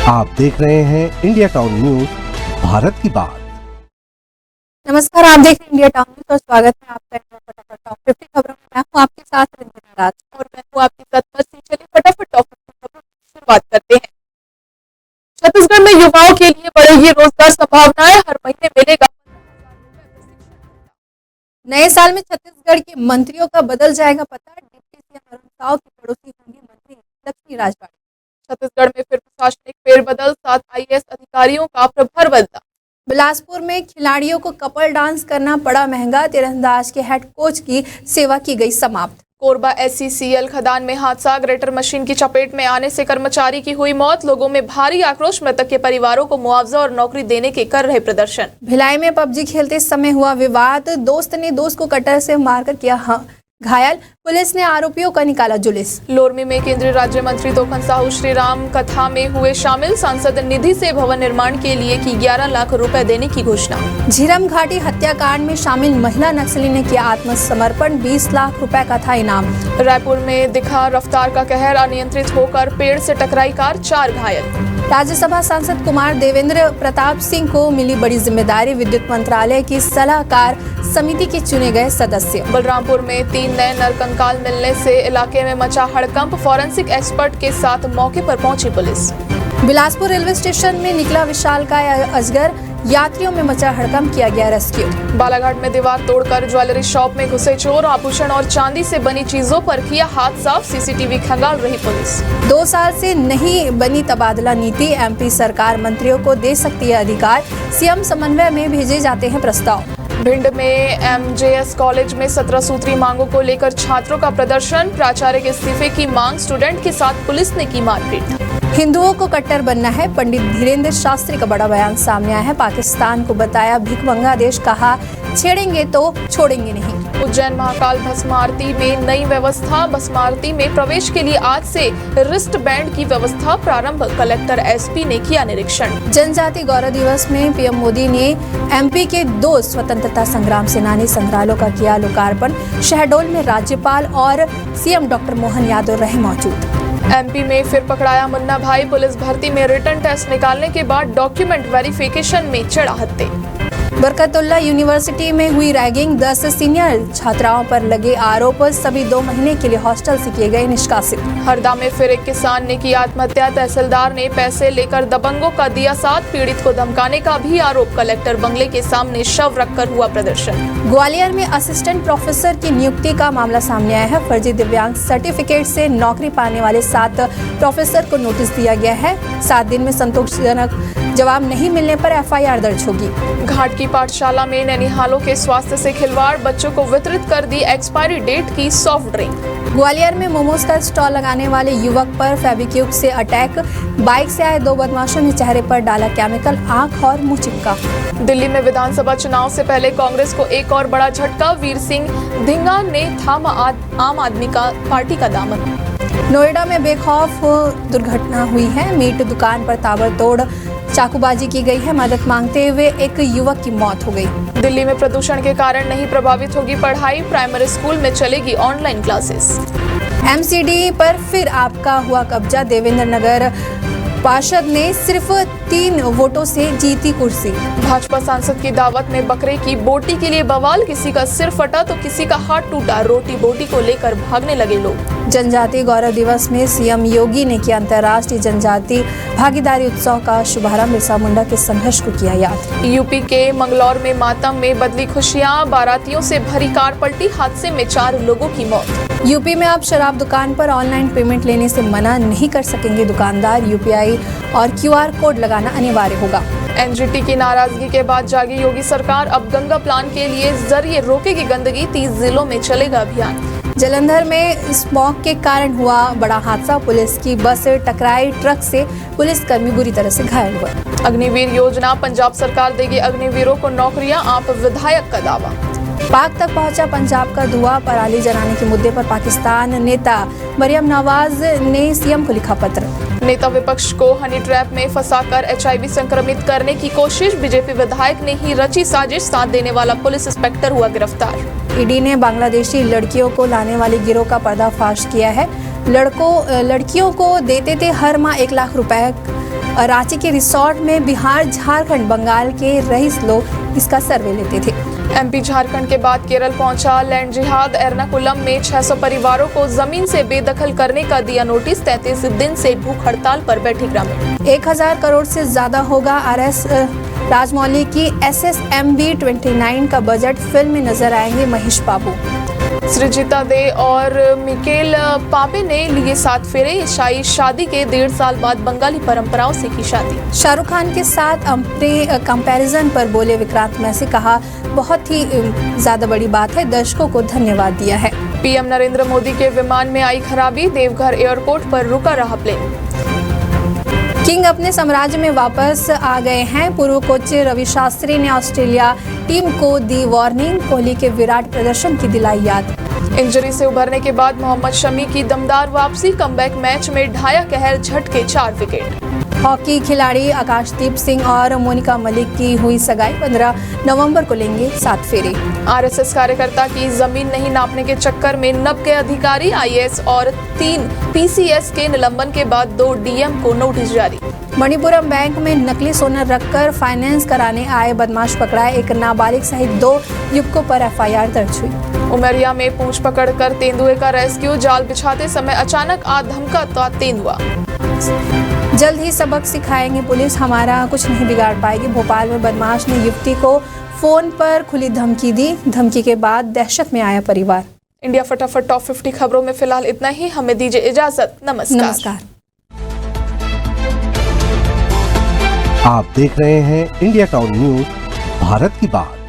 आप देख रहे हैं इंडिया टाउन न्यूज, भारत की बात। नमस्कार, आप देख रहे हैं इंडिया टाउन न्यूज और स्वागत है आपका फटाफट टॉप 50 खबरों में। मैं हूं आपके साथ रंजना राज और मैं हूं आपके साथ मस्ती। चलिए फटाफट टॉप 50 खबरों की शुरुआत करते हैं। छत्तीसगढ़ में युवाओं के लिए बढ़ेगी रोजगार संभावनाएं, हर महीने मिलेगा 15,000 रुपए। नए साल में छत्तीसगढ़ के मंत्रियों का बदल जाएगा पता। डिप्टी सीएम अरुण साव की पड़ोसी होंगी मंत्री लक्ष्मी राजवाड़े। छत्तीसगढ़ में फिर प्रशासनिक फेरबदल, 7 आईएएस अधिकारियों का प्रभार बदला। बिलासपुर में खिलाड़ियों को कपल डांस करना पड़ा महंगा, तीरंदाज के हेड कोच की सेवा की गई समाप्त। कोरबा SCCL खदान में हादसा, ग्रेटर मशीन की चपेट में आने से कर्मचारी की हुई मौत, लोगों में भारी आक्रोश, मृतक के परिवारों को मुआवजा और नौकरी देने के कर रहे प्रदर्शन। भिलाई में PUBG खेलते समय हुआ विवाद, दोस्त ने दोस्त को कटर से मारकर किया घायल, पुलिस ने आरोपियों का निकाला जुलिस। लोरमी में केंद्रीय राज्य मंत्री तोखन साहू श्री राम कथा में हुए शामिल, सांसद निधि से भवन निर्माण के लिए की 11 लाख रुपए देने की घोषणा। झीरम घाटी हत्याकांड में शामिल महिला नक्सली ने किया आत्मसमर्पण, 20 लाख रुपए का था इनाम। रायपुर में दिखा रफ्तार का कहर, अनियंत्रित होकर पेड़ से टकराई कार, 4 घायल। राज्यसभा सांसद कुमार देवेंद्र प्रताप सिंह को मिली बड़ी जिम्मेदारी, विद्युत मंत्रालय की सलाहकार समिति के चुने गए सदस्य। बलरामपुर में 3 नए नरकंकाल मिलने से इलाके में मचा हड़कंप, फॉरेंसिक एक्सपर्ट के साथ मौके पर पहुंची पुलिस। बिलासपुर रेलवे स्टेशन में निकला विशालकाय अजगर, यात्रियों में मचा हड़कंप, किया गया रेस्क्यू। बालाघाट में दीवार तोड़कर ज्वेलरी शॉप में घुसे चोर, आभूषण और चांदी से बनी चीजों पर किया हाथ साफ, CCTV खंगाल रही पुलिस। 2 साल से नहीं बनी तबादला नीति, MP सरकार मंत्रियों को दे सकती है अधिकार, CM समन्वय में भेजे जाते हैं प्रस्ताव। भिंड में MJS कॉलेज में 17 सूत्री मांगों को लेकर छात्रों का प्रदर्शन, प्राचार्य के इस्तीफे की मांग, स्टूडेंट के साथ पुलिस ने की मारपीट। हिंदुओं को कट्टर बनना है, पंडित धीरेन्द्र शास्त्री का बड़ा बयान सामने आया है। पाकिस्तान को बताया भिखमंगा देश, कहा छेड़ेंगे तो छोड़ेंगे नहीं। उज्जैन महाकाल भस्म आरती में नई व्यवस्था, भस्म आरती में प्रवेश के लिए आज से रिस्ट बैंड की व्यवस्था प्रारंभ, कलेक्टर SP ने किया निरीक्षण। जनजाति गौरव दिवस में PM मोदी ने MP के 2 स्वतंत्रता संग्राम सेनानी संग्रहालयों का किया लोकार्पण, शहडोल में राज्यपाल और CM डॉक्टर मोहन यादव रहे मौजूद। MP में फिर पकड़ाया मुन्ना भाई, पुलिस भर्ती में रिटर्न टेस्ट निकालने के बाद डॉक्यूमेंट वेरिफिकेशन में चढ़ा हत्थे। बरकतुल्ला यूनिवर्सिटी में हुई रैगिंग, 10 सीनियर छात्राओं पर लगे आरोप, सभी 2 महीने के लिए हॉस्टल से किए गए निष्कासित। हरदा में फिर एक किसान ने की आत्महत्या, तहसीलदार ने पैसे लेकर दबंगों का दिया साथ, पीड़ित को धमकाने का भी आरोप, कलेक्टर बंगले के सामने शव रखकर हुआ प्रदर्शन। ग्वालियर में असिस्टेंट प्रोफेसर की नियुक्ति का मामला सामने आया है, फर्जी दिव्यांग सर्टिफिकेट से नौकरी पाने वाले 7 प्रोफेसर को नोटिस दिया गया है, 7 दिन में संतोषजनक जवाब नहीं मिलने पर FIR दर्ज होगी। घाट की पाठशाला में नैनीहालों के स्वास्थ्य से खिलवाड़, बच्चों को वितरित कर दी एक्सपायरी डेट की सॉफ्ट ड्रिंक। ग्वालियर में मोमोज का स्टॉल लगाने वाले युवक पर फेविक्विक से अटैक, बाइक से आए 2 बदमाशों ने चेहरे पर डाला केमिकल, आंख और मुंह चिपका। दिल्ली में विधानसभा चुनाव से पहले कांग्रेस को एक और बड़ा झटका, वीर सिंह धिंगा ने थामा आम आदमी का पार्टी का दामन। नोएडा में बेखौफ दुर्घटना हुई है, मीट दुकान पर ताबड़तोड़ चाकूबाजी की गई है, मदद मांगते हुए एक युवक की मौत हो गई। दिल्ली में प्रदूषण के कारण नहीं प्रभावित होगी पढ़ाई, प्राइमरी स्कूल में चलेगी ऑनलाइन क्लासेस। MCD पर फिर आपका हुआ कब्जा, देवेंद्र नगर पार्षद ने सिर्फ 3 वोटों से जीती कुर्सी। भाजपा सांसद की दावत में बकरे की बोटी के लिए बवाल, किसी का सिर फटा तो किसी का हाथ टूटा, रोटी बोटी को लेकर भागने लगे लोग। जनजाति गौरव दिवस में CM योगी ने किया अंतर्राष्ट्रीय जनजाति भागीदारी उत्सव का शुभारंभ, बिरसा मुंडा के संघर्ष को किया याद। यूपी के मंगलौर में मातम में बदली खुशियां, बारातियों से भरी कार पलटी, हादसे में 4 लोगों की मौत। यूपी में अब शराब दुकान पर ऑनलाइन पेमेंट लेने से मना नहीं कर सकेंगे दुकानदार, UPI और QR कोड लगाना अनिवार्य होगा। NGT की नाराजगी के बाद जागी योगी सरकार, अब गंगा प्लान के लिए जरिए रोकेगी गंदगी, 30 जिलों में चलेगा अभियान। जलंधर में स्मॉग के कारण हुआ बड़ा हादसा, पुलिस की बस टकराई ट्रक से, पुलिसकर्मी बुरी तरह से घायल हुए। अग्निवीर योजना, पंजाब सरकार देगी अग्निवीरों को नौकरियां, आप विधायक का दावा। पाक तक पहुंचा पंजाब का धुआं, पराली जलाने के मुद्दे पर पाकिस्तान नेता मरियम नवाज ने CM को लिखा पत्र। नेता विपक्ष को हनी ट्रैप में फंसाकर HIV संक्रमित करने की कोशिश, बीजेपी विधायक ने ही रची साजिश, साथ देने वाला पुलिस इंस्पेक्टर हुआ गिरफ्तार। ED ने बांग्लादेशी लड़कियों को लाने वाले गिरोह का पर्दाफाश किया है, लड़कियों को देते थे हर माह 1 लाख रुपए और रांची के रिसोर्ट में बिहार, झारखंड, बंगाल के रईस लोग इसका सर्वे लेते थे। एमपी झारखंड के बाद केरल पहुंचा लैंड जिहाद। एर्नाकुलम में 600 परिवारों को जमीन से बेदखल करने का दिया नोटिस। 33 दिन से भूख हड़ताल पर बैठी ग्रामीण। 1000 करोड़ से ज्यादा होगा आरएस राजमौली की SSMB 29 का बजट। फिल्म में नजर आएंगे महेश बाबू। सृजिता दे और मिकेल पापे ने लिए 7 फेरे। ईसाई शादी के 1.5 साल बाद बंगाली परंपराओं से की शादी। शाहरुख खान के साथ अपने कंपैरिजन पर बोले विक्रांत मैसी। कहा बहुत ही ज्यादा बड़ी बात है, दर्शकों को धन्यवाद दिया है। पीएम नरेंद्र मोदी के विमान में आई खराबी। देवघर एयरपोर्ट पर रुका रहा प्लेन। किंग अपने साम्राज्य में वापस आ गए हैं। पूर्व कोच रवि शास्त्री ने ऑस्ट्रेलिया टीम को दी वार्निंग। कोहली के विराट प्रदर्शन की दिलाई याद। इंजरी से उभरने के बाद मोहम्मद शमी की दमदार वापसी। कमबैक मैच में ढाया कहर, झटके 4 विकेट। हॉकी खिलाड़ी आकाशदीप सिंह और मोनिका मलिक की हुई सगाई। 15 नवंबर को लेंगे 7 फेरे। आरएसएस कार्यकर्ता की जमीन नहीं नापने के चक्कर में 90 अधिकारी, IAS और 3 PCS के निलंबन के बाद 2 DM को नोटिस जारी। मणिपुरम बैंक में नकली सोना रखकर फाइनेंस कराने आए बदमाश पकड़ा। एक नाबालिग सहित 2 युवकों पर FIR दर्ज हुई। उमरिया में पूंछ पकड़कर तेंदुए का रेस्क्यू। जाल बिछाते समय अचानक आ धमका तेंदुआ। जल्द ही सबक सिखाएंगे पुलिस, हमारा कुछ नहीं बिगाड़ पाएगी। भोपाल में बदमाश ने युवती को फोन पर खुली धमकी दी। धमकी के बाद दहशत में आया परिवार। इंडिया फटाफट टॉप 50 खबरों में फिलहाल इतना ही। हमें दीजिए इजाजत। नमस्कार। आप देख रहे हैं इंडिया टाउन न्यूज, भारत की बात।